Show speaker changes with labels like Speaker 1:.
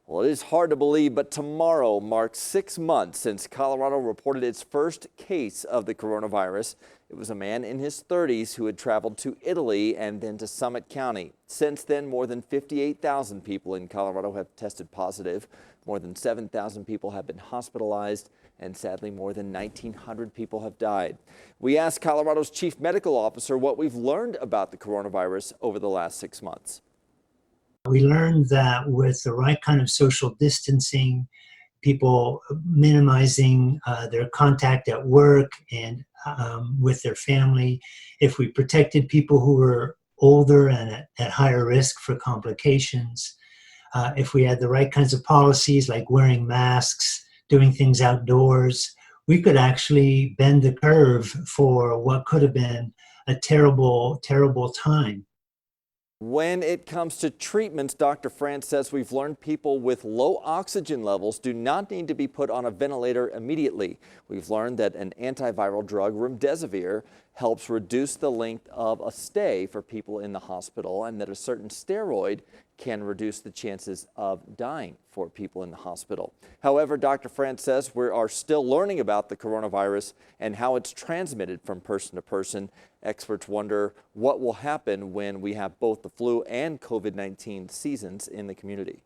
Speaker 1: Well, it is hard to believe, but tomorrow marks 6 months since Colorado reported its first case of the coronavirus. It was a man in his 30s who had traveled to Italy and then to Summit County. Since then, more than 58,000 people in Colorado have tested positive. More than 7,000 people have been hospitalized, and sadly, more than 1,900 people have died. We asked Colorado's chief medical officer what we've learned about the coronavirus over the last 6 months.
Speaker 2: We learned that with the right kind of social distancing, people minimizing their contact at work and with their family, if we protected people who were older and at higher risk for complications, if we had the right kinds of policies like wearing masks, doing things outdoors, we could actually bend the curve for what could have been a terrible, terrible time.
Speaker 1: When it comes to treatments, Dr. France says we've learned people with low oxygen levels do not need to be put on a ventilator immediately. We've learned that an antiviral drug, remdesivir, helps reduce the length of a stay for people in the hospital, and that a certain steroid can reduce the chances of dying for people in the hospital. However, Dr. France says we are still learning about the coronavirus and how it's transmitted from person to person. Experts wonder what will happen when we have both the flu and COVID-19 seasons in the community.